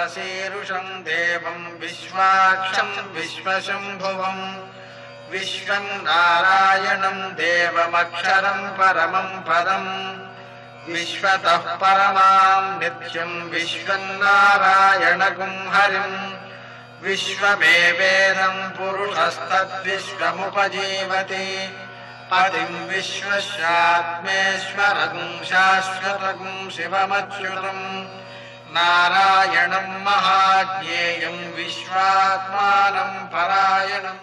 विश्वशीरुषं देवं विश्वाक्षं विश्वशम्भुवं विश्वं नारायणं देवमक्षरं परमं पदम् विश्वतः परमां नित्यं विश्वन्नारायणगुं हरिम् विश्वमेवेदं पुरुषस्तद्विश्वमुपजीवति पतिं विश्वस्यात्मेश्वरगुं शाश्वतगुं शिवमच्युतं नारायणं महाज्ञेयं विश्वात्मानं परायणम्।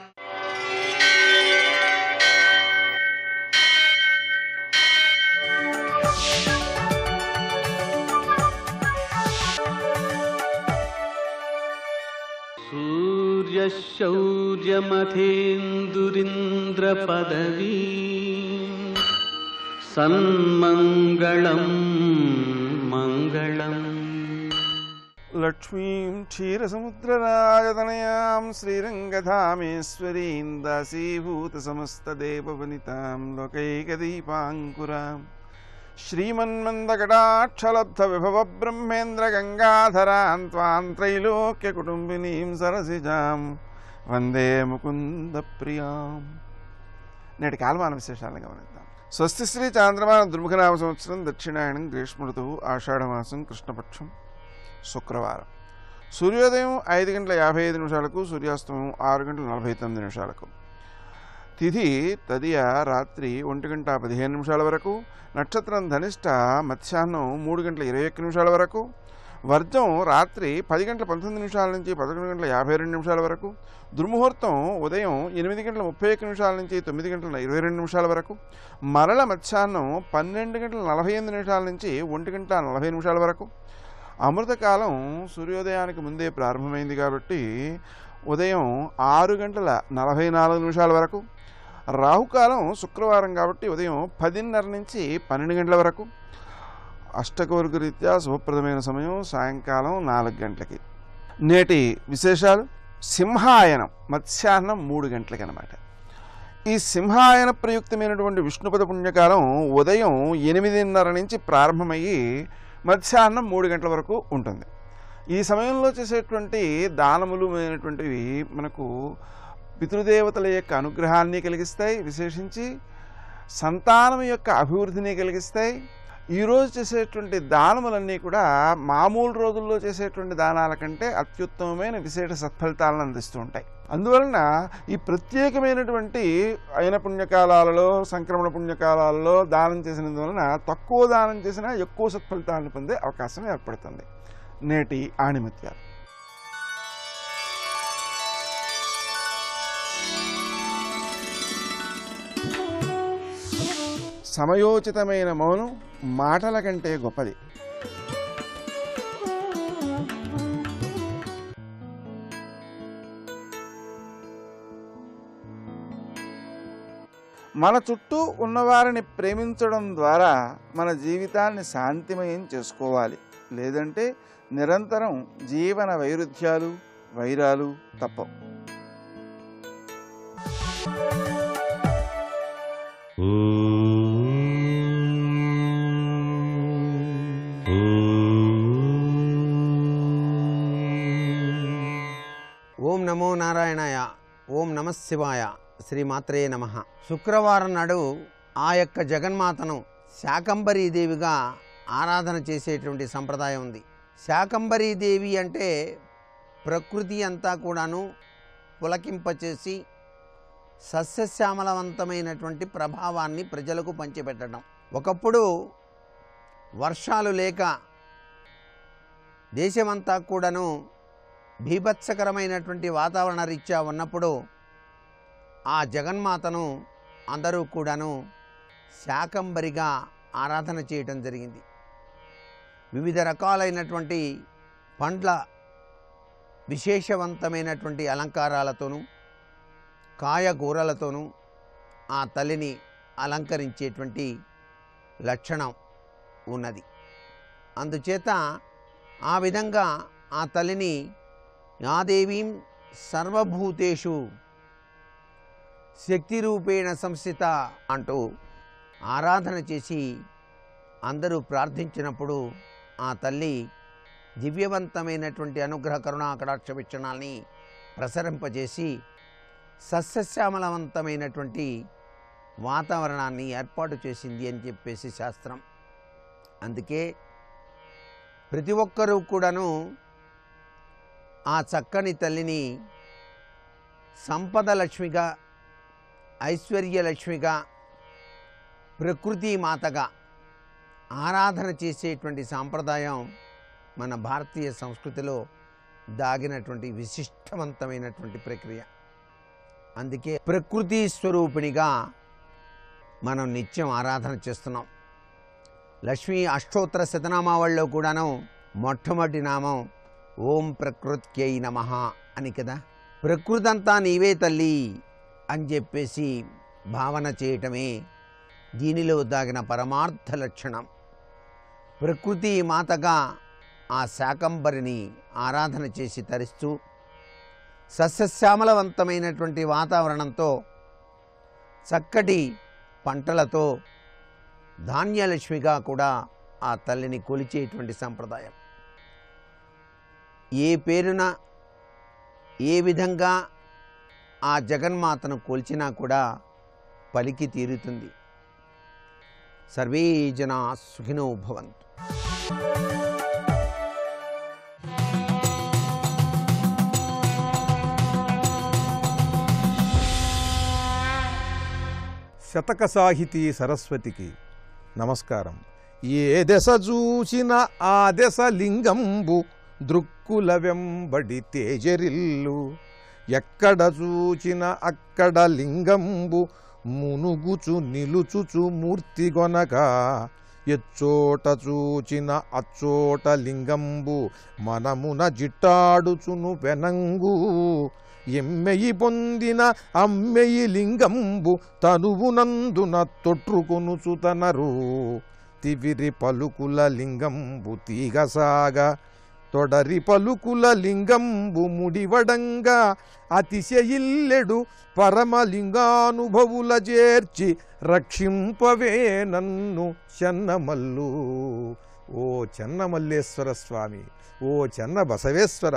सूर्यशौर्यमथेन्दुरिन्द्रपदवी सन्मङ्गलं मङ्गलम्। लक्ष्मीं क्षीरसमुद्रराजतनयां श्रीरङ्गधामेश्वरीं दासीभूतसमस्तदेववनितां लोकैकदीपाङ्कुरां श्रीमन्मन्दकटाक्षलब्धविभवब्रह्मेन्द्रगङ्गाधरां त्वां त्रैलोक्यकुटुम्बिनीं सरसिजां వందే ముకుంద ప్రియాం. నేటి కాలమాన విశేషాలను గమనిద్దాం. స్వస్తి శ్రీ చాంద్రమాన దుర్ముఖనామ సంవత్సరం దక్షిణాయనం గ్రీష్మ ఋతువు ఆషాఢమాసం కృష్ణపక్షం శుక్రవారం. సూర్యోదయం 5:55 సూర్యాస్తమయం 6:49 తిథి తదియ రాత్రి 1:15 వరకు. నక్షత్రం ధనిష్ట మధ్యాహ్నం 3:21 వరకు. వర్జం రాత్రి 10:19 నుంచి 11:52 వరకు. దుర్ముహూర్తం ఉదయం 8:31 నుంచి 9:22 వరకు. మరల మధ్యాహ్నం 12:48 నుంచి 1:40 వరకు. అమృతకాలం సూర్యోదయానికి ముందే ప్రారంభమైంది కాబట్టి ఉదయం 6:44 వరకు. రాహుకాలం శుక్రవారం కాబట్టి ఉదయం 10:30 నుంచి 12 గంటల వరకు. అష్టకవర్గ రీత్యా శుభప్రదమైన సమయం సాయంకాలం 4 గంటలకి. నేటి విశేషాలు: సింహాయనం మధ్యాహ్నం 3 గంటలకి అన్నమాట. ఈ సింహాయన ప్రయుక్తమైనటువంటి విష్ణుపద పుణ్యకాలం ఉదయం 8:30 నుంచి ప్రారంభమయ్యి మధ్యాహ్నం 3 గంటల వరకు ఉంటుంది. ఈ సమయంలో చేసేటువంటి దానములు అయినటువంటివి మనకు పితృదేవతల యొక్క అనుగ్రహాన్ని కలిగిస్తాయి, విశేషించి సంతానం యొక్క అభివృద్ధిని కలిగిస్తాయి. ఈరోజు చేసేటువంటి దానములన్నీ కూడా మామూలు రోజుల్లో చేసేటువంటి దానాల కంటే అత్యుత్తమమైన విశేష సత్ఫలితాలను అందిస్తూ ఉంటాయి. అందువలన ఈ ప్రత్యేకమైనటువంటి అయిన పుణ్యకాలాలలో, సంక్రమణ పుణ్యకాలాలలో దానం చేసినందువలన తక్కువ దానం చేసినా ఎక్కువ సత్ఫలితాలను పొందే అవకాశం ఏర్పడుతుంది. నేటి ఆణిముత్యాలు. సమయోచితమైన మౌనం మాటల కంటే గొప్పది. మన చుట్టూ ఉన్నవారిని ప్రేమించడం ద్వారా మన జీవితాన్ని శాంతిమయం చేసుకోవాలి. లేదంటే నిరంతరం జీవన వైరుధ్యాలు, వైరాలు తప్పవు. ఓం నమో నారాయణాయ. ఓం నమః శివాయ. శ్రీమాత్రే నమః. శుక్రవారం నాడు ఆ యొక్క జగన్మాతను శాకంబరీదేవిగా ఆరాధన చేసేటువంటి సంప్రదాయం ఉంది. శాకంబరీదేవి అంటే ప్రకృతి అంతా కూడాను పులకింపచేసి సస్యశ్యామలవంతమైనటువంటి ప్రభావాన్ని ప్రజలకు పంచిపెట్టడం. ఒకప్పుడు వర్షాలు లేక దేశమంతా కూడాను బీభత్సకరమైనటువంటి వాతావరణ రీత్యా ఉన్నప్పుడు ఆ జగన్మాతను అందరూ కూడాను శాకంబరిగా ఆరాధన చేయటం జరిగింది. వివిధ రకాలైనటువంటి పండ్ల విశేషవంతమైనటువంటి అలంకారాలతోనూ కాయగూరలతోనూ ఆ తల్లిని అలంకరించేటువంటి లక్షణం ఉన్నది. అందుచేత ఆ విధంగా ఆ తల్లిని యాదేవీం సర్వభూతేషు శక్తి రూపేణ సంస్థిత అంటూ ఆరాధన చేసి అందరూ ప్రార్థించినప్పుడు ఆ తల్లి దివ్యవంతమైనటువంటి అనుగ్రహ కరుణా కటాక్ష వీక్షణాల్ని ప్రసరింపజేసి సస్యశ్యామలవంతమైనటువంటి వాతావరణాన్ని ఏర్పాటు చేసింది అని చెప్పేసి శాస్త్రం. అందుకే ప్రతి ఒక్కరూ కూడాను ఆ చక్కని తల్లిని సంపద లక్ష్మిగా, ఐశ్వర్యలక్ష్మిగా, ప్రకృతి మాతగా ఆరాధన చేసేటువంటి సాంప్రదాయం మన భారతీయ సంస్కృతిలో దాగినటువంటి విశిష్టవంతమైనటువంటి ప్రక్రియ. అందుకే ప్రకృతి స్వరూపిణిగా మనం నిత్యం ఆరాధన చేస్తున్నాం. లక్ష్మీ అష్టోత్తర శతనామావళిలో కూడాను మొట్టమొదటి నామం ఓం ప్రకృత్యై నమః అని కదా. ప్రకృతి అంతా నీవే తల్లి అని చెప్పేసి భావన చేయటమే దీనిలో దాగిన పరమార్థ లక్షణం. ప్రకృతి మాతగా ఆ శాకంబరిని ఆరాధన చేసి తరిస్తూ సస్యశ్యామలవంతమైనటువంటి వాతావరణంతో, చక్కటి పంటలతో ధాన్యలక్ష్మిగా కూడా ఆ తల్లిని కొలిచేటువంటి సంప్రదాయం. ఏ పేరున ఏ విధంగా ఆ జగన్మాతను కొలిచినా కూడా పలికి తీరుతుంది. సర్వే జనా సుఖినో భవంతు. శతక సాహితీ సరస్వతికి నమస్కారం. ఏ దశ చూసిన ఆ దశ లింగంబు దృక్కుల వెంబడి తేజరిల్లు, ఎక్కడ చూచిన అక్కడ లింగంబు మునుగుచు నిలుచుచు మూర్తిగొనక, ఎచ్చోట చూచిన అచ్చోట లింగంబు మనమున జిట్టాడుచును వెనంగు, ఎమ్మెయి పొందిన అమ్మెయి లింగంబు తనువునందున తొట్రుకొనుచుతనరు, తివిరి పలుకుల లింగంబు తీగసాగ, తొడరి పలుకుల లింగంబు ముడివడంగా, అతిశయిల్లెడు పరమలింగానుభవుల చేర్చి రక్షింపవే నన్ను చెన్నమల్లు. ఓ చెన్నమల్లేశ్వర స్వామి, ఓ చెన్న బసవేశ్వర,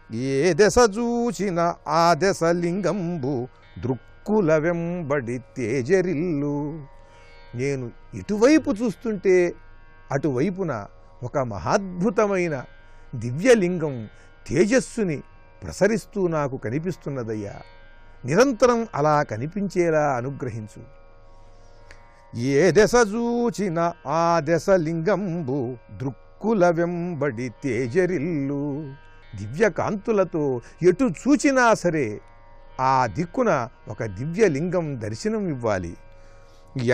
ఏ దశ చూచిన ఆ దశ లింగంబు దృక్కుల వెంబడి తేజరిల్లు. నేను ఇటువైపు చూస్తుంటే అటువైపున ఒక మహాద్భుతమైన దివ్యలింగం తేజస్సుని ప్రసరిస్తూ నాకు కనిపిస్తున్నదయ్యా. నిరంతరం అలా కనిపించేలా అనుగ్రహించు. ఏ దశ చూచిన ఆ దశ లింగంబు దృక్కుల వెంబడి తేజరిల్లు. దివ్య కాంతులతో ఎటు చూచినా సరే ఆ దిక్కున ఒక దివ్యలింగం దర్శనం ఇవ్వాలి.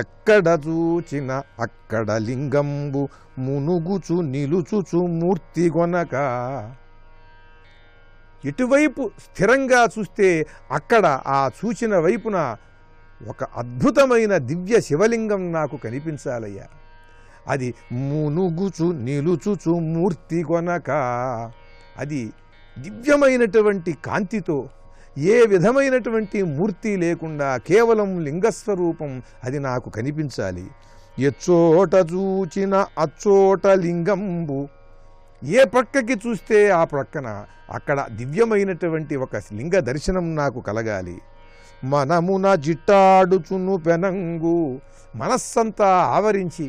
ఎక్కడ చూచిన అక్కడ లింగంబు మునుగుచు నిలుచుచు మూర్తిగొనక, ఎటువైపు స్థిరంగా చూస్తే అక్కడ ఆ చూచిన వైపున ఒక అద్భుతమైన దివ్య శివలింగం నాకు కనిపించాలయ్యా. అది మునుగుచు నిలుచుచు మూర్తిగొనక, అది దివ్యమైనటువంటి కాంతితో, ఏ విధమైనటువంటి మూర్తి లేకుండా కేవలం లింగస్వరూపం అది నాకు కనిపించాలి. ఎచ్చోట చూచిన అచ్చోట లింగంబు, ఏ ప్రక్కకి చూస్తే ఆ ప్రక్కన అక్కడ దివ్యమైనటువంటి ఒక లింగ దర్శనం నాకు కలగాలి. మనమున జిట్టాడుచును పెనంగు, మనస్సంతా ఆవరించి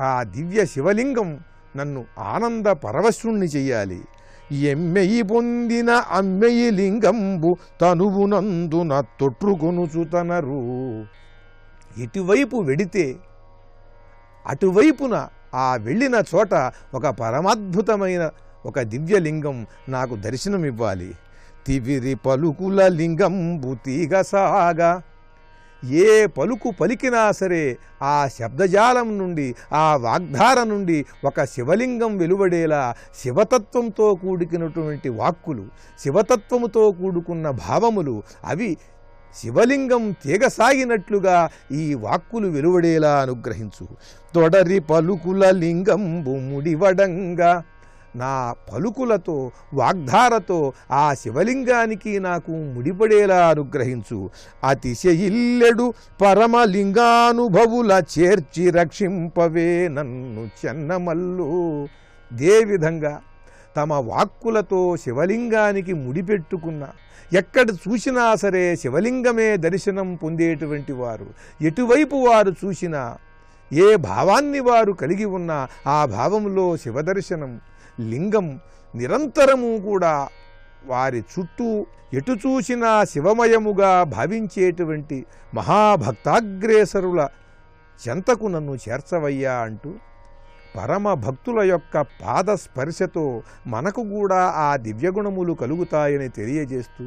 ఆ దివ్య శివలింగం నన్ను ఆనంద పరవశుణ్ణి చెయ్యాలి. ఎమ్మెయి పొందిన అమ్మెయి లింగంబు తనువునందున తొట్రుకొనుచుతనరు. ఎటువైపు వెడితే అటువైపున ఆ వెళ్ళిన చోట ఒక పరమాద్భుతమైన ఒక దివ్యలింగం నాకు దర్శనమివ్వాలి. తివిరి పలుకుల లింగంబు తీగసాగా, ఏ పలుకు పలికినా సరే ఆ శబ్దజాలం నుండి, ఆ వాగ్ధార నుండి ఒక శివలింగం వెలువడేలా శివతత్వంతో కూడుకున్నటువంటి వాక్కులు, శివతత్వముతో కూడుకున్న భావములు, అవి శివలింగం తీగసాగినట్లుగా ఈ వాక్కులు వెలువడేలా అనుగ్రహించు. తొడరి పలుకుల లింగంబు ముడివడంగా, నా పలుకులతో వాగ్ధారతో ఆ శివలింగానికి నాకు ముడిపడేలా అనుగ్రహించు. అతిశయిల్లెడు పరమలింగానుభవుల చేర్చి రక్షింపవే నన్ను చెన్నమల్లు. దే విధంగా తమ వాక్కులతో శివలింగానికి ముడిపెట్టుకున్న, ఎక్కడ చూసినా సరే శివలింగమే దర్శనం పొందేటువంటి వారు, ఎటువైపు వారు చూసినా ఏ భావాన్ని వారు కలిగి ఉన్నా ఆ భావంలో శివదర్శనం, లింగం నిరంతరము కూడా వారి చుట్టూ ఎటు చూసినా శివమయముగా భావించేటువంటి మహాభక్తాగ్రేసరుల చెంతకు నన్ను చేర్చవయ్యా అంటూ పరమ భక్తుల యొక్క పాదస్పర్శతో మనకు కూడా ఆ దివ్యగుణములు కలుగుతాయని తెలియజేస్తూ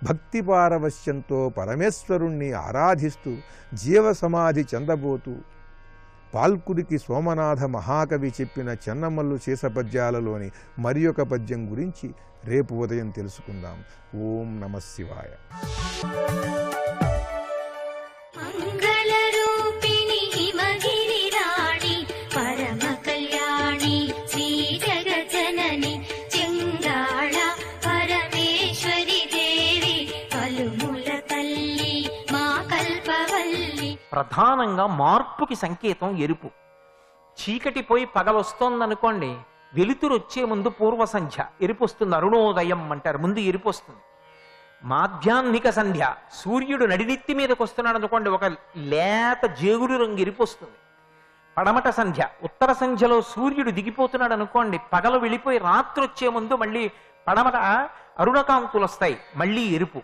భక్తి పారవశ్యంతో పరమేశ్వరుణ్ణి ఆరాధిస్తూ జీవసమాధి చెందబోతూ పాల్కురికి సోమనాథ మహాకవి చెప్పిన చెన్నమల్లు శేషపద్యాలలోని మరి ఒక పద్యం గురించి రేపు ఉదయం తెలుసుకుందాం. ఓం నమః శివాయ. మంగళరూపిణి హిమగిరిరాణి పరమ కళ్యాణి శ్రీ జగజనని చెంగాళ పరమేశ్వరి దేవి పలుముల తల్లి మా కల్పవల్లి. ప్రధానంగా మార్పుకి సంకేతం ఎరుపు. చీకటి పోయి పగలొస్తోందనుకోండి, వెలుతురు వచ్చే ముందు పూర్వ సంధ్య ఎరుపు వస్తుంది, అరుణోదయం అంటారు, ముందు ఎరుపు వస్తుంది. మాధ్యాహ్నిక సంధ్య, సూర్యుడు నడినెత్తి మీదకి వస్తున్నాడు అనుకోండి, ఒక లేత జేగురు రంగు ఎరుపు వస్తుంది. పడమట సంధ్య, ఉత్తర సంధ్యలో సూర్యుడు దిగిపోతున్నాడు అనుకోండి, పగలు వెళ్ళిపోయి రాత్రి వచ్చే ముందు మళ్ళీ పడమట అరుణకాంతులు వస్తాయి, మళ్ళీ ఎరుపు.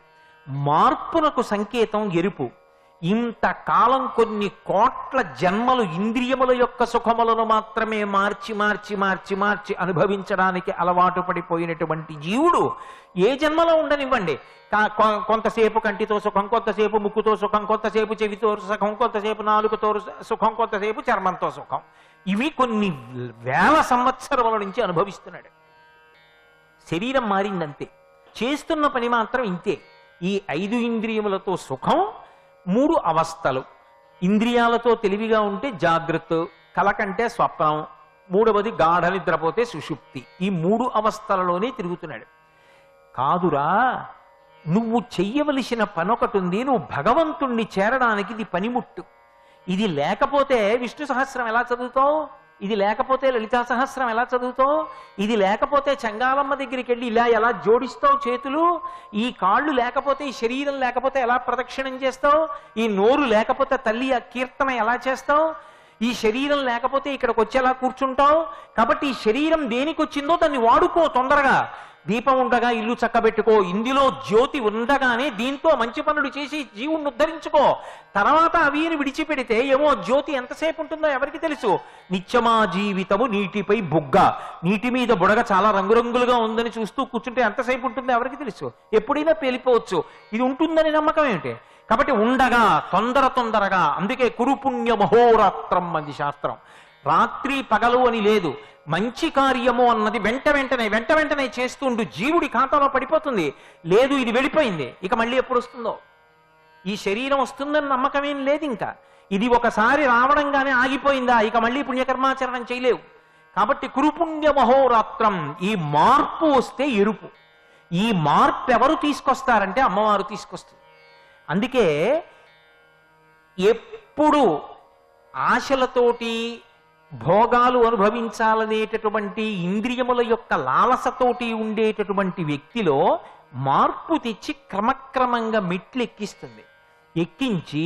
మార్పునకు సంకేతం ఎరుపు. ఇంతకాలం కొన్ని కోట్ల జన్మలు ఇంద్రియముల యొక్క సుఖములను మాత్రమే మార్చి మార్చి మార్చి మార్చి అనుభవించడానికి అలవాటు పడిపోయినటువంటి జీవుడు ఏ జన్మలో ఉండనివ్వండి, కొంతసేపు కంటితో సుఖం, కొంతసేపు ముక్కుతో సుఖం, కొంతసేపు చెవితో సుఖం, కొంతసేపు నాలుగుతో సుఖం, కొంతసేపు చర్మంతో సుఖం, ఇవి కొన్ని వేల సంవత్సరముల నుంచి అనుభవిస్తున్నాడు. శరీరం మారిందంతే, చేస్తున్న పని మాత్రం ఇంతే. ఈ 5 ఇంద్రియములతో సుఖం, 3 అవస్థలు. ఇంద్రియాలతో తెలివిగా ఉంటే జాగ్రత్త, కలకంటే స్వప్నం, 3వది గాఢ నిద్రపోతే సుషుప్తి. ఈ 3 అవస్థలలోనే తిరుగుతున్నాడు. కాదురా, నువ్వు చెయ్యవలసిన పనొకటి ఉంది, నువ్వు భగవంతుణ్ణి చేరడానికి ఇది పనిముట్టు. ఇది లేకపోతే విష్ణు సహస్రం ఎలా చదువుతావు? ఇది లేకపోతే లలితా సహస్రం ఎలా చదువుతావు? ఇది లేకపోతే చంగాలమ్మ దగ్గరికి వెళ్ళి ఇలా ఎలా జోడిస్తావు చేతులు? ఈ కాళ్ళు లేకపోతే, ఈ శరీరం లేకపోతే ఎలా ప్రదక్షిణం చేస్తావు? ఈ నోరు లేకపోతే తల్లి ఆ కీర్తన ఎలా చేస్తావు? ఈ శరీరం లేకపోతే ఇక్కడికి వచ్చి ఎలా కూర్చుంటావు? కాబట్టి ఈ శరీరం దేనికి వచ్చిందో దాన్ని వాడుకో తొందరగా. దీపం ఉండగా ఇల్లు చక్కబెట్టుకో, ఇందులో జ్యోతి ఉండగానే దీంతో మంచి పనులు చేసి జీవుణ్ణి ఉద్ధరించుకో. తర్వాత అవిని విడిచిపెడితే ఏమో జ్యోతి ఎంతసేపు ఉంటుందో ఎవరికి తెలుసు? నిత్యమా జీవితము నీటిపై బుగ్గ, నీటి మీద బుడగ చాలా రంగురంగులుగా ఉందని చూస్తూ కూర్చుంటే ఎంతసేపు ఉంటుందో ఎవరికి తెలుసు? ఎప్పుడైనా పేలిపోవచ్చు. ఇది ఉంటుందని నమ్మకం ఏమిటి? కాబట్టి ఉండగా తొందరగా, అందుకే కురుపుణ్య మహోరాత్రం అంది శాస్త్రం. రాత్రి పగలు అని లేదు, మంచి కార్యము అన్నది వెంట వెంటనే చేస్తుండు, జీవుడి ఖాతాలో పడిపోతుంది. లేదు ఇది వెళ్ళిపోయింది, ఇక మళ్ళీ ఎప్పుడు వస్తుందో? ఈ శరీరం వస్తుందని నమ్మకమేం లేదు. ఇంకా ఇది ఒకసారి రావడంగానే ఆగిపోయిందా, ఇక మళ్ళీ పుణ్యకర్మాచరణం చేయలేవు. కాబట్టి కురుపుణ్య మహోరాత్రం, ఈ మార్పు వస్తే ఎరుపు. ఈ మార్పు ఎవరు తీసుకొస్తారంటే అమ్మవారు తీసుకొస్తుంది. అందుకే ఎప్పుడు ఆశలతోటి భోగాలు అనుభవించాలనేటటువంటి ఇంద్రియముల యొక్క లాలసతోటి ఉండేటటువంటి వ్యక్తిలో మార్పు తెచ్చి క్రమక్రమంగా మెట్లు ఎక్కిస్తుంది. ఎక్కించి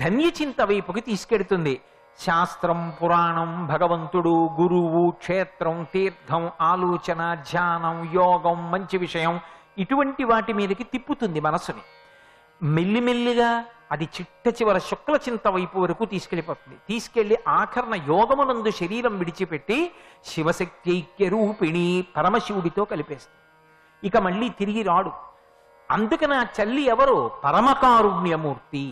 ధన్యచింత వైపుకి తీసుకెడుతుంది. శాస్త్రం, పురాణం, భగవంతుడు, గురువు, క్షేత్రం, తీర్థం, ఆలోచన, ధ్యానం, యోగం, మంచి విషయం, ఇటువంటి వాటి మీదకి తిప్పుతుంది మనసుని. మెల్లిమెల్లిగా అది చిట్ట చివర శుక్ల చింత వైపు వరకు తీసుకెళ్ళిపోతుంది. తీసుకెళ్లి ఆఖరణ యోగమునందు శరీరం విడిచిపెట్టి శివశక్తి ఐక్య రూపిణి పరమశివుడితో కలిపేస్తుంది. ఇక మళ్ళీ తిరిగి రాడు. అందుకని ఆ చల్లి ఎవరు? పరమకారుణ్యమూర్తి.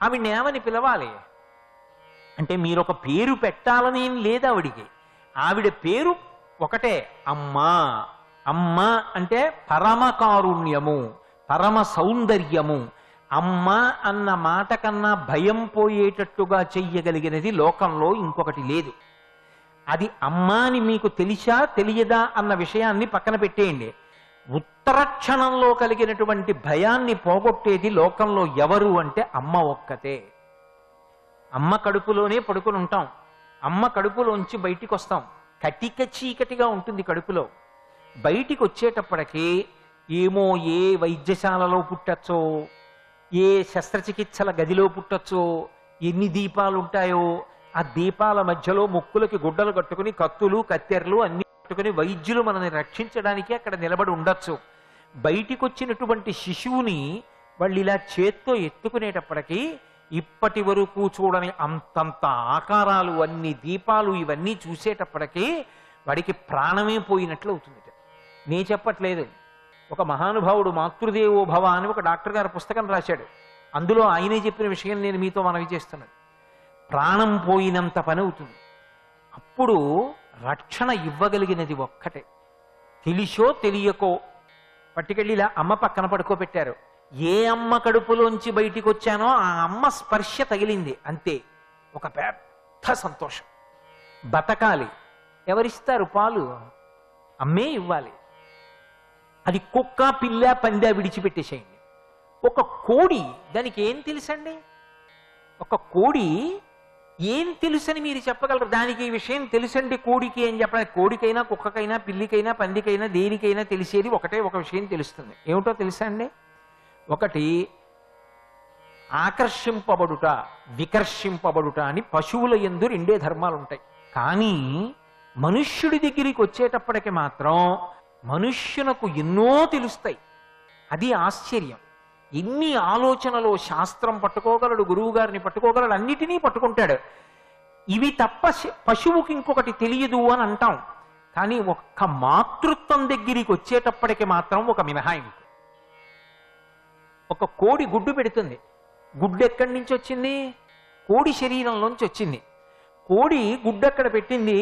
ఆవిడ్ని ఏమని పిలవాలి అంటే, మీరు ఒక పేరు పెట్టాలని ఏం లేదు ఆవిడికి. ఆవిడ పేరు ఒకటే, అమ్మా. అమ్మ అంటే పరమకారుణ్యము, పరమ సౌందర్యము. అమ్మ అన్న మాట కన్నా భయం పోయేటట్టుగా చెయ్యగలిగినది లోకంలో ఇంకొకటి లేదు. అది అమ్మ అని మీకు తెలిసా తెలియదా అన్న విషయాన్ని పక్కన పెట్టేయండి. ఉత్తర క్షణంలో కలిగినటువంటి భయాన్ని పోగొట్టేది లోకంలో ఎవరు అంటే అమ్మ ఒక్కతే. అమ్మ కడుపులోనే పడుకుని ఉంటాం, అమ్మ కడుపులోంచి బయటికి వస్తాం. కటిక చీకటిగా ఉంటుంది కడుపులో. బయటికి వచ్చేటప్పటికి ఏమో ఏ వైద్యశాలలో పుట్టచ్చో, ఏ శస్త్రచికిత్సల గదిలో పుట్టచ్చో, ఎన్ని దీపాలు ఉంటాయో, ఆ దీపాల మధ్యలో ముక్కులకి గుడ్డలు కట్టుకుని కత్తులు కత్తెరలు అన్ని కట్టుకుని వైద్యులు మనల్ని రక్షించడానికి అక్కడ నిలబడి ఉండొచ్చు. బయటికి వచ్చినటువంటి శిశువుని వాళ్ళు ఇలా చేత్తో ఎత్తుకునేటప్పటికీ ఇప్పటి వరకు చూడని అంతంత ఆకారాలు, అన్ని దీపాలు ఇవన్నీ చూసేటప్పటికీ వాడికి ప్రాణమే పోయినట్లు అవుతుంది. నే చెప్పట్లేదు. ఒక మహానుభావుడు మాతృదేవో భవ అని ఒక డాక్టర్ గారు పుస్తకం రాశాడు. అందులో ఆయనే చెప్పిన విషయం నేను మీతో మనవి చేస్తున్నాను. ప్రాణం పోయినంత పని అవుతుంది. అప్పుడు రక్షణ ఇవ్వగలిగినది ఒక్కటే. తెలిసో తెలియకో పట్టుకెళ్ళి ఇలా అమ్మ పక్కన పడుకోబెట్టారు. ఏ అమ్మ కడుపులోంచి బయటికి వచ్చానో ఆ అమ్మ స్పర్శ తగిలింది, అంతే. ఒక పెద్ద సంతోషం. బతకాలి. ఎవరిస్తారు పాలు? అమ్మే ఇవ్వాలి. అది కుక్క పిల్ల పందా విడిచిపెట్టేసేయండి. ఒక కోడి, దానికి ఏం తెలుసండి? ఒక కోడి ఏం తెలుసని మీరు చెప్పగలరు? దానికి ఈ విషయం తెలుసండి కోడికి ఏం చెప్పడానికి. కోడికైనా కుక్కకైనా పిల్లికైనా పందికైనా దేనికైనా తెలిసేది ఒకటే ఒక విషయం తెలుస్తుంది. ఏమిటో తెలుసా అండి? ఒకటి ఆకర్షింపబడుట, వికర్షింపబడుట అని పశువుల యందు రెండే ధర్మాలు ఉంటాయి. కానీ మనుష్యుడి దగ్గరికి వచ్చేటప్పటికి మాత్రం మనుష్యునకు ఎన్నో తెలుస్తాయి. అది ఆశ్చర్యం. ఎన్ని ఆలోచనలో శాస్త్రం పట్టుకోగలడు, గురువు గారిని పట్టుకోగలడు, అన్నిటినీ పట్టుకుంటాడు. ఇవి తప్ప పశువుకి ఇంకొకటి తెలియదు అని అంటాం. కానీ ఒక్క మాతృత్వం దగ్గరికి వచ్చేటప్పటికి మాత్రం ఒక మినహాయింపు. ఒక కోడి గుడ్డు పెడుతుంది. గుడ్డు ఎక్కడి నుంచి వచ్చింది? కోడి శరీరంలోంచి వచ్చింది. కోడి గుడ్డు అక్కడ పెట్టింది,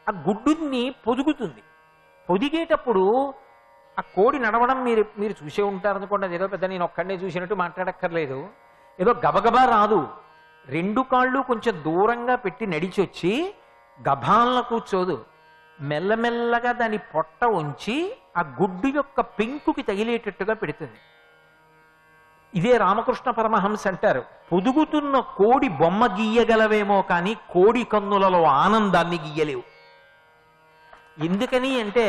ఆ గుడ్డుని పొదుగుతుంది. పొదిగేటప్పుడు ఆ కోడి నడవడం మీరు చూసే ఉంటారు అనుకోండి. అదేదో పెద్ద నేను ఒక్కడనే చూసినట్టు మాట్లాడక్కర్లేదు. ఏదో గబగబా రాదు. రెండు కాళ్ళు కొంచెం దూరంగా పెట్టి నడిచి వచ్చి గభాలను కూర్చోదు. మెల్లమెల్లగా దాని పొట్ట ఉంచి ఆ గుడ్డు యొక్క పెంకుకి తగిలేటట్టుగా పెడుతుంది. ఇదే రామకృష్ణ పరమహంస అంటారు, పొదుగుతున్న కోడి బొమ్మ గీయగలవేమో కానీ కోడి కన్నులలో ఆనందాన్ని గీయలేవు. ఎందుకని అంటే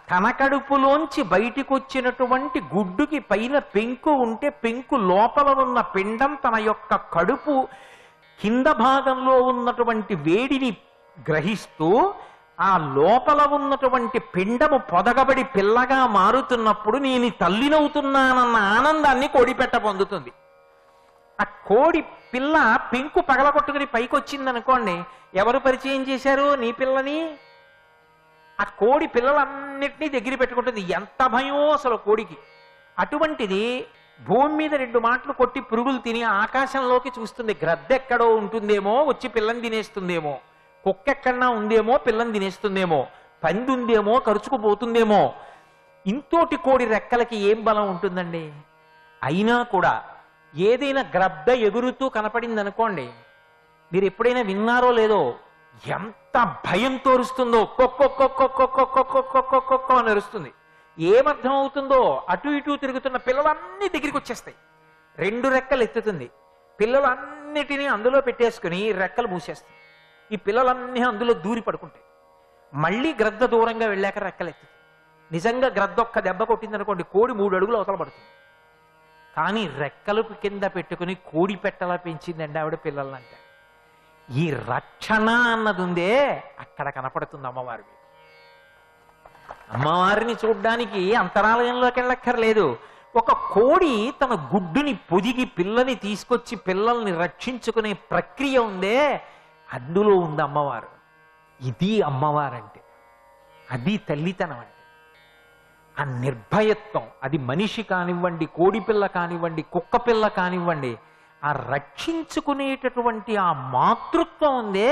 తన కడుపులోంచి బయటికి వచ్చినటువంటి గుడ్డుకి పైన పెంకు ఉంటే పెంకు లోపల ఉన్న పిండం తన యొక్క కడుపు కింద భాగంలో ఉన్నటువంటి వేడిని గ్రహిస్తూ ఆ లోపల ఉన్నటువంటి పిండము పొదగబడి పిల్లగా మారుతున్నప్పుడు నేను తల్లినవుతున్నానన్న ఆనందాన్ని కోడి పెట్ట పొందుతుంది. ఆ కోడి పిల్ల పెంకు పగలగొట్టుకుని పైకి వచ్చిందనుకోండి, ఎవరు పరిచయం చేశారు నీ పిల్లని? ఆ కోడి పిల్లలన్నిటినీ దగ్గర పెట్టుకుంటుంది. ఎంత భయం అసలు కోడికి. అటువంటిది భూమి మీద 2 మాటలు కొట్టి పురుగులు తిని ఆకాశంలోకి చూస్తుంది. గ్రద్దెక్కడో ఉంటుందేమో వచ్చి పిల్లని తినేస్తుందేమో, కుక్కెక్కడన్నా ఉందేమో పిల్లని తినేస్తుందేమో, పంది ఉందేమో కరుచుకుపోతుందేమో. ఇంతోటి కోడి రెక్కలకి ఏం బలం ఉంటుందండి? అయినా కూడా ఏదైనా గ్రద్ద ఎగురుతూ కనపడింది అనుకోండి, మీరు ఎప్పుడైనా విన్నారో లేదో, ఎంత భయం తోరుస్తుందో. కొక్కొక్కొక్కొక్కొక్కొక్కొక్కొక్కొక్కొక్కొక్కొ అని అరుస్తుంది. ఏమర్థం అవుతుందో అటు ఇటు తిరుగుతున్న పిల్లలన్నీ దగ్గరికి వచ్చేస్తాయి. 2 రెక్కలు ఎత్తుతుంది. పిల్లలన్నిటినీ అందులో పెట్టేసుకుని రెక్కలు మూసేస్తుంది. ఈ పిల్లలన్నీ అందులో దూరి పడుకుంటాయి. మళ్ళీ గ్రద్ద దూరంగా వెళ్ళాక రెక్కలు ఎత్తుతుంది. నిజంగా గ్రద్ద ఒక్క దెబ్బ కొట్టిందనుకోండి, కోడి 3 అడుగులు అవతల పడుతుంది. కానీ రెక్కలు కింద పెట్టుకుని కోడి పెట్టలా పెంచిందండి ఆవిడ పిల్లలంటే. ఈ రక్షణ అన్నది ఉందే, అక్కడ కనపడుతుంది అమ్మవారి. అమ్మవారిని చూడ్డానికి అంతరాలయంలోకి వెళ్ళక్కర్లేదు. ఒక కోడి తన గుడ్డుని పొదిగి పిల్లని తీసుకొచ్చి పిల్లల్ని రక్షించుకునే ప్రక్రియ ఉందే, అందులో ఉంది అమ్మవారు. ఇది అమ్మవారంటే, అది తల్లితనం అంటే. ఆ నిర్భయత్వం, అది మనిషి కానివ్వండి, కోడి పిల్ల కానివ్వండి, కుక్క పిల్ల కానివ్వండి, ఆ రక్షించుకునేటటువంటి ఆ మాతృత్వం ఉందే,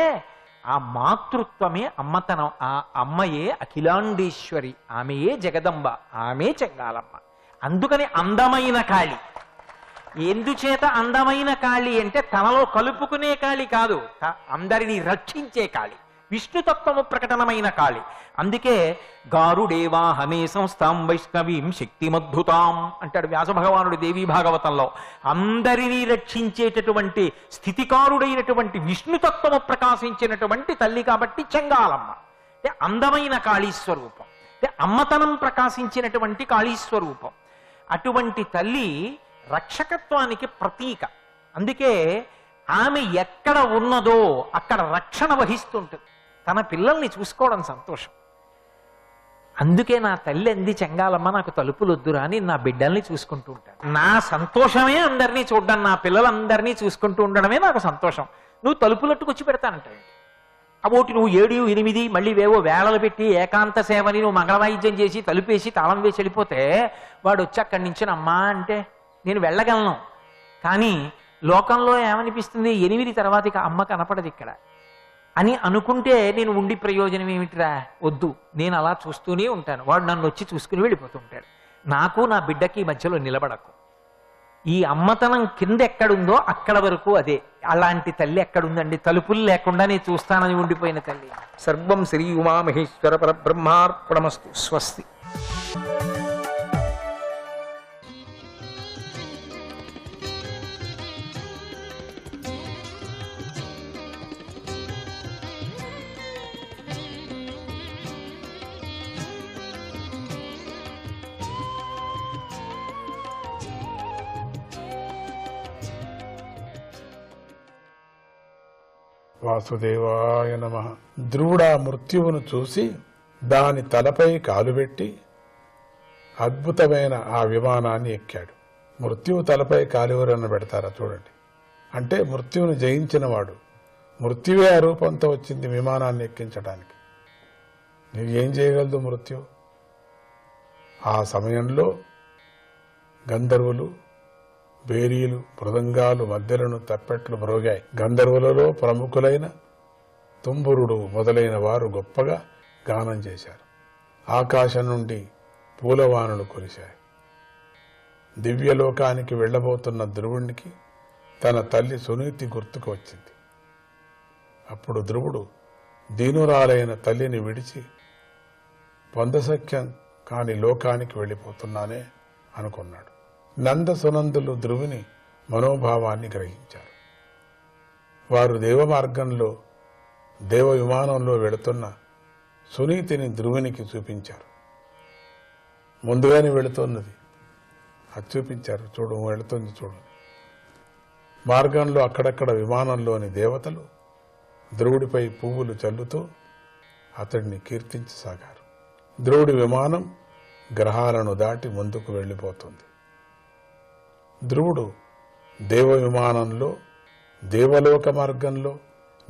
ఆ మాతృత్వమే అమ్మతనం. ఆ అమ్మయే అఖిలాండేశ్వరి, ఆమెయే జగదంబ, ఆమె చెంగాలమ్మ. అందుకని అందమైన కాళి. ఎందుచేత అందమైన కాళి అంటే తనలో కలుపుకునే కాళి కాదు, అందరినీ రక్షించే కాళి, విష్ణుతత్వము ప్రకటనమైన కాళి. అందుకే గారుడేవాహనే సంస్థాం వైష్ణవీం శక్తిమద్భుతాం అంటాడు వ్యాస భగవానుడు దేవీ భాగవతంలో. అందరినీ రక్షించేటటువంటి స్థితికారుడైనటువంటి విష్ణుతత్వము ప్రకాశించినటువంటి తల్లి కాబట్టి చెంగాలమ్మ అంటే అందమైన కాళీ స్వరూపం. అమ్మతనం ప్రకాశించినటువంటి కాళీస్వరూపం. అటువంటి తల్లి రక్షకత్వానికి ప్రతీక. అందుకే ఆమె ఎక్కడ ఉన్నదో అక్కడ రక్షణ వహిస్తుంటుంది. తన పిల్లల్ని చూసుకోవడం సంతోషం. అందుకే నా తల్లి అంది, చెంగాలమ్మ నాకు తలుపులు వద్దురా అని నా బిడ్డల్ని చూసుకుంటూ ఉంటాను. నా సంతోషమే అందరినీ చూడడం, నా పిల్లలందరినీ చూసుకుంటూ ఉండడమే నాకు సంతోషం. నువ్వు తలుపులట్టుకొచ్చి పెడతానంటావు. అబోటి నువ్వు 7, 8 మళ్ళీ వేవో వేళలు పెట్టి ఏకాంత సేవని నువ్వు మంగళవాయిద్యం చేసి తలుపేసి తాళం వేసి వెళ్ళిపోతే వాడు వచ్చి అక్కడి నుంచి అమ్మా అంటే నేను వెళ్ళగలను. కానీ లోకంలో ఏమనిపిస్తుంది, 8 తర్వాత ఇక అమ్మ కనపడదు ఇక్కడ అని అనుకుంటే నేను ఉండి ప్రయోజనం ఏమిటిరా? వద్దు, నేను అలా చూస్తూనే ఉంటాను. వాడు నన్ను వచ్చి చూసుకుని వెళ్ళిపోతుంటాడు. నాకు నా బిడ్డకి మధ్యలో నిలబడకు. ఈ అమ్మతనం కింద ఎక్కడుందో అక్కడ వరకు అదే. అలాంటి తల్లి ఎక్కడుందండి? తలుపులు లేకుండా నేను చూస్తానని ఉండిపోయిన తల్లి. సర్వం శ్రీ ఉమామహేశ్వర పరబ్రహ్మార్పణమస్తు. స్వస్తి. వాసుదేవాయ నమః. ధ్రువుడా మృత్యువును చూసి దాని తలపై కాలుపెట్టి అద్భుతమైన ఆ విమానాన్ని ఎక్కాడు. మృత్యువు తలపై కాలువరన్న పెడతారా చూడండి. అంటే మృత్యువును జయించిన వాడు. మృత్యువే ఆ రూపంతో వచ్చింది విమానాన్ని ఎక్కించడానికి. నీవు ఏం చేయగలదు మృత్యు? ఆ సమయంలో గంధర్వులు, బేరీలు, మృదంగాలు, మద్దెలను, తప్పెట్లు మ్రోగాయి. గంధర్వులలో ప్రముఖులైన తుంబురుడు మొదలైన వారు గొప్పగా గానం చేశారు. ఆకాశం నుండి పూలవానులు కురిశాయి. దివ్యలోకానికి వెళ్లబోతున్న ధ్రువునికి తన తల్లి సునీతి గుర్తుకు వచ్చింది. అప్పుడు ధ్రువుడు దీనురాలైన తల్లిని విడిచి పొందసఖ్యం కాని లోకానికి వెళ్ళిపోతున్నానే అనుకున్నాడు. నంద సునందులు ధ్రువుని మనోభావాన్ని గ్రహించారు. వారు దేవమార్గంలో దేవ విమానంలో వెళుతున్న సునీతిని ధ్రువునికి చూపించారు. ముందుగానే వెళుతున్నది అది చూపించారు. చూడు వెళుతుంది చూడు. మార్గంలో అక్కడక్కడ విమానంలోని దేవతలు ధ్రువుడిపై పువ్వులు చల్లుతూ అతడిని కీర్తించసాగారు. ధ్రువుడి విమానం గ్రహాలను దాటి ముందుకు వెళ్ళిపోతుంది. ధ్రువుడు దేవ విమానంలో దేవలోక మార్గంలో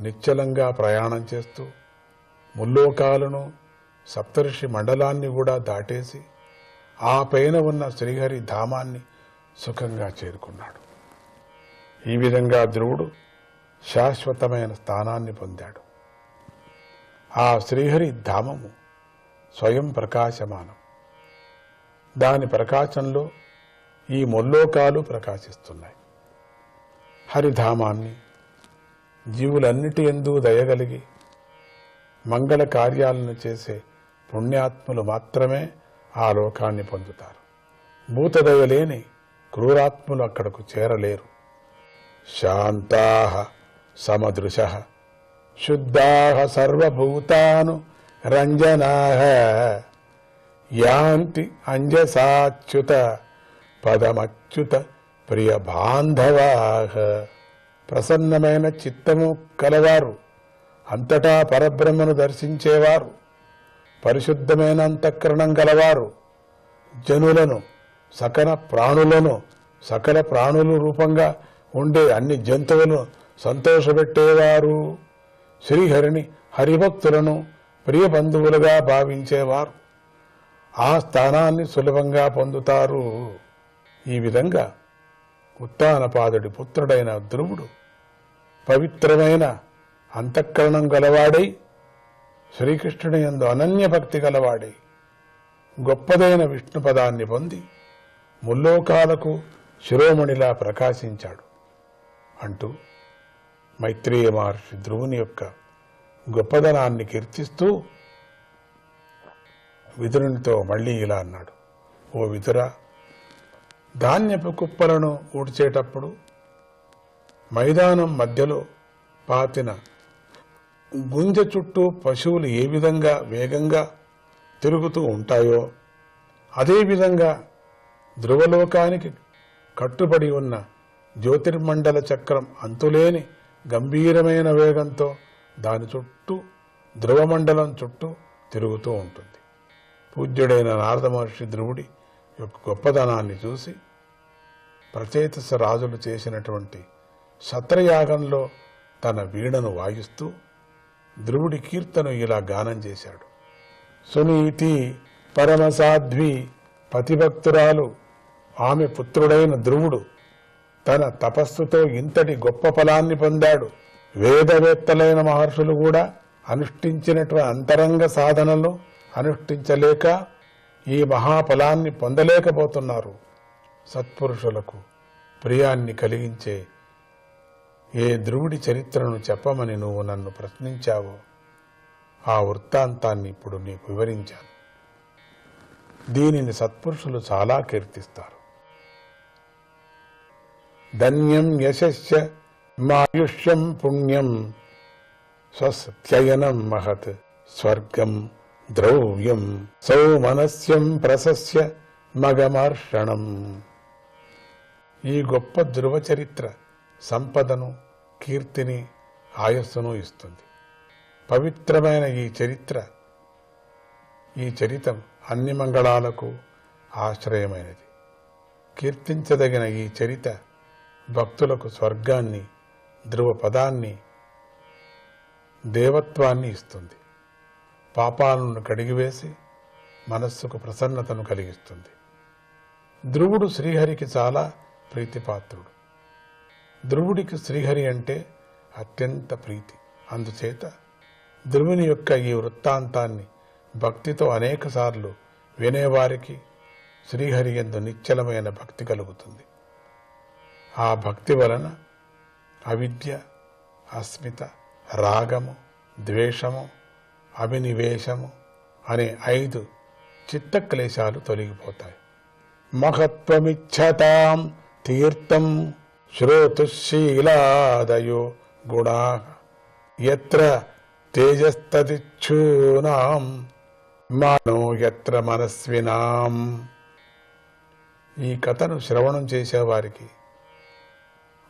నిశ్చలంగా ప్రయాణం చేస్తూ ముల్లోకాలను, సప్తర్షి మండలాన్ని కూడా దాటేసి ఆ పైన ఉన్న శ్రీహరి ధామాన్ని సుఖంగా చేరుకున్నాడు. ఈ విధంగా ధ్రువుడు శాశ్వతమైన స్థానాన్ని పొందాడు. ఆ శ్రీహరి ధామము స్వయం ప్రకాశమానం. దాని ప్రకాశంలో ఈ ముల్లోకాలు ప్రకాశిస్తున్నాయి. హరిధామాన్ని జీవులన్నిటి యందు దయగలిగి మంగళ కార్యాలను చేసే పుణ్యాత్ములు మాత్రమే ఆ లోకాన్ని పొందుతారు. భూతదయలేని క్రూరాత్ములు అక్కడకు చేరలేరు. శాంతాః సమదృశః శుద్ధాః సర్వభూతాను రంజనాః యాంతి అంజసాచ్యుత పదమచ్యుత ప్రియ బాంధవాః. ప్రసన్నమైన చిత్తము కలవారు, అంతటా పరబ్రహ్మను దర్శించేవారు, పరిశుద్ధమైన అంతఃకరణం గలవారు, జనులను, సకల ప్రాణులు రూపంగా ఉండే అన్ని జంతువులను సంతోషపెట్టేవారు, శ్రీహరిని హరిభక్తులను ప్రియ బంధువులుగా భావించేవారు ఆ స్థానాన్ని సులభంగా పొందుతారు. ఈ విధంగా ఉత్తానపాదుడి పుత్రుడైన ధ్రువుడు పవిత్రమైన అంతఃకరణం గలవాడై, శ్రీకృష్ణుని యందు అనన్య భక్తి గలవాడై, గొప్పదైన విష్ణుపదాన్ని పొంది ముల్లోకాలకు శిరోమణిలా ప్రకాశించాడు అంటూ మైత్రేయ మహర్షి ధ్రువుని యొక్క గొప్పదనాన్ని కీర్తిస్తూ విదురునితో మళ్ళీ ఇలా అన్నాడు. ఓ విదురా, ధాన్యపు కుప్పలను ఊడ్చేటప్పుడు మైదానం మధ్యలో పాతిన గుంజ చుట్టూ పశువులు ఏ విధంగా వేగంగా తిరుగుతూ ఉంటాయో అదేవిధంగా ధ్రువలోకానికి కట్టుబడి ఉన్న జ్యోతిర్మండల చక్రం అంతులేని గంభీరమైన వేగంతో దాని చుట్టూ ధ్రువమండలం చుట్టూ తిరుగుతూ ఉంటుంది. పూజ్యుడైన నారద మహర్షి ధ్రువుడి యొక్క గొప్పదనాన్ని చూసి ప్రచేతస రాజులు చేసినటువంటి శత్రయాగంలో తన వీణను వాయిస్తూ ధ్రువుడి కీర్తను ఇలా గానం చేశాడు. సునీతి పరమసాధ్వి పతిభక్తురాలు ఆమె పుత్రుడైన ధ్రువుడు తన తపస్సుతో ఇంతటి గొప్ప ఫలాన్ని పొందాడు. వేదవేత్తలైన మహర్షులు కూడా అనుష్ఠించినటువంటి అంతరంగ సాధనలు అనుష్ఠించలేక ఈ మహాఫలాన్ని పొందలేకపోతున్నారు. సత్పురుషులకు ప్రియాన్ని కలిగించే ఏ ధ్రువుడి చరిత్రను చెప్పమని నువ్వు నన్ను ప్రశ్నించావో ఆ వృత్తాంతాన్ని ఇప్పుడు నీకు వివరించాను. దీనిని సత్పురుషులు చాలా కీర్తిస్తారు. ధన్యం యశస్య మాయుష్యం పుణ్యం స్వస్థయనం మహత్ స్వర్గం ద్రవ్యం సౌమనస్యం ప్రశస్య మగమర్షణం. ఈ గొప్ప ధ్రువ చరిత్ర సంపదను, కీర్తిని, ఆయస్సును ఇస్తుంది. పవిత్రమైన ఈ చరితం అన్ని మంగళాలకు ఆశ్రయమైనది. కీర్తించదగిన ఈ చరిత భక్తులకు స్వర్గాన్ని, ధ్రువ పదాన్ని, దేవత్వాన్ని ఇస్తుంది. పాపాలను కడిగివేసి మనస్సుకు ప్రసన్నతను కలిగిస్తుంది. ధ్రువుడు శ్రీహరికి చాలా ప్రీతిపాత్రుడు. ధ్రువుడికి శ్రీహరి అంటే అత్యంత ప్రీతి. అందుచేత ధ్రువుని యొక్క ఈ వృత్తాంతాన్ని భక్తితో అనేకసార్లు వినేవారికి శ్రీహరి యందు నిశ్చలమైన భక్తి కలుగుతుంది. ఆ భక్తి వలన అవిద్య, అస్మిత, రాగము, ద్వేషము, అభినివేశము అనే 5 చిత్తక్లేశాలు తొలగిపోతాయి. మహత్వమిచ్చతాం తీర్థం శ్రోతుశీలాదయో గుణా యత్ర తేజస్తదిచ్ఛూనాం మానో యత్ర మనస్వినాం. ఈ కథను శ్రవణం చేసేవారికి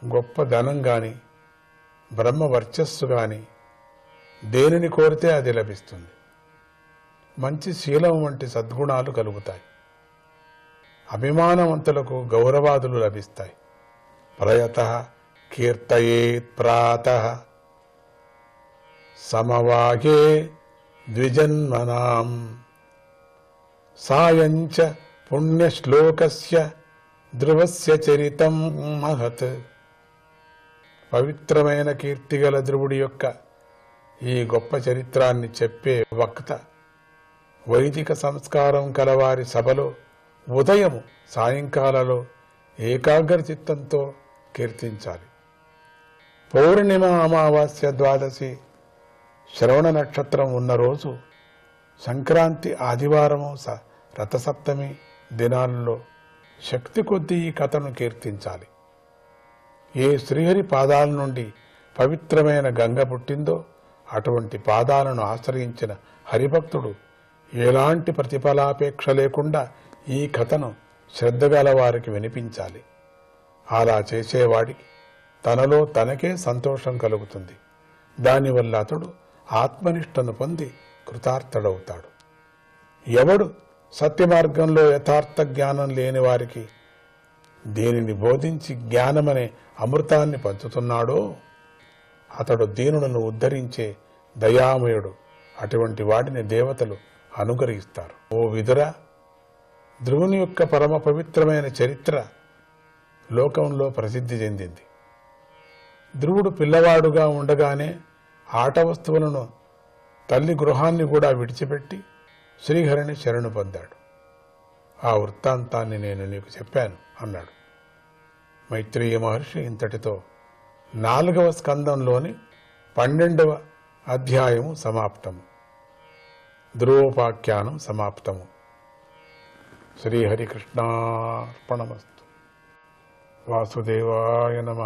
గొప్ప ధనం గాని, బ్రహ్మ వర్చస్సు గాని దేనిని కోరితే అది లభిస్తుంది. మంచి శీలం వంటి సద్గుణాలు కలుగుతాయి. అభిమానవంతులకు గౌరవాదులు లభిస్తాయి. ప్రయతః కీర్తయేత్ ప్రాతః సమవాగే ద్విజన్మనాం సాయంచ పుణ్యశ్లోకస్య ధ్రువస్య చరితం మహత్. పవిత్రమైన కీర్తిగల ధ్రువుడి యొక్క ఈ గొప్ప చరిత్రాన్ని చెప్పే వక్త వైదిక సంస్కారం కలవారి సభలో ఉదయము, సాయంకాలలో ఏకాగ్ర చిత్తంతో కీర్తించాలి. పౌర్ణిమ, అమావాస్య, ద్వాదశి, శ్రవణ నక్షత్రం ఉన్న రోజు, సంక్రాంతి ఆదివారము, రథసప్తమి దినాల్లో శక్తి కొద్దీ ఈ కథను కీర్తించాలి. ఏ శ్రీహరి పాదాల నుండి పవిత్రమైన గంగ పుట్టిందో అటువంటి పాదాలను ఆశ్రయించిన హరిభక్తుడు ఎలాంటి ప్రతిఫలాపేక్ష లేకుండా ఈ కథను శ్రద్ధగల వారికి వినిపించాలి. అలా చేసేవాడికి తనలో తనకే సంతోషం కలుగుతుంది. దానివల్ల అతడు ఆత్మనిష్టను పొంది కృతార్థుడవుతాడు. ఎవడు సత్యమార్గంలో యథార్థ జ్ఞానం లేని వారికి దీనిని బోధించి జ్ఞానమనే అమృతాన్ని పంచుతున్నాడో అతడు దీనులను ఉద్ధరించే దయామయుడు. అటువంటి వాడిని దేవతలు అనుగ్రహిస్తారు. ఓ విదురా, ధ్రువుని యొక్క పరమ పవిత్రమైన చరిత్ర లోకంలో ప్రసిద్ధి చెందింది. ధ్రువుడు పిల్లవాడుగా ఉండగానే ఆట వస్తువులను, తల్లి గృహాన్ని కూడా విడిచిపెట్టి శ్రీహరిని శరణు పొందాడు. ఆ వృత్తాంతాన్ని నేను నీకు చెప్పాను అన్నాడు. మైత్రేయ మహర్షి ఇంతటితో 4వ స్కందంలోని 12వ అధ్యాయము సమాప్తము. ధ్రువోపాఖ్యానం సమాప్తము. శ్రీహరికృష్ణార్పణమస్తు. వాసుదేవాయ నమః.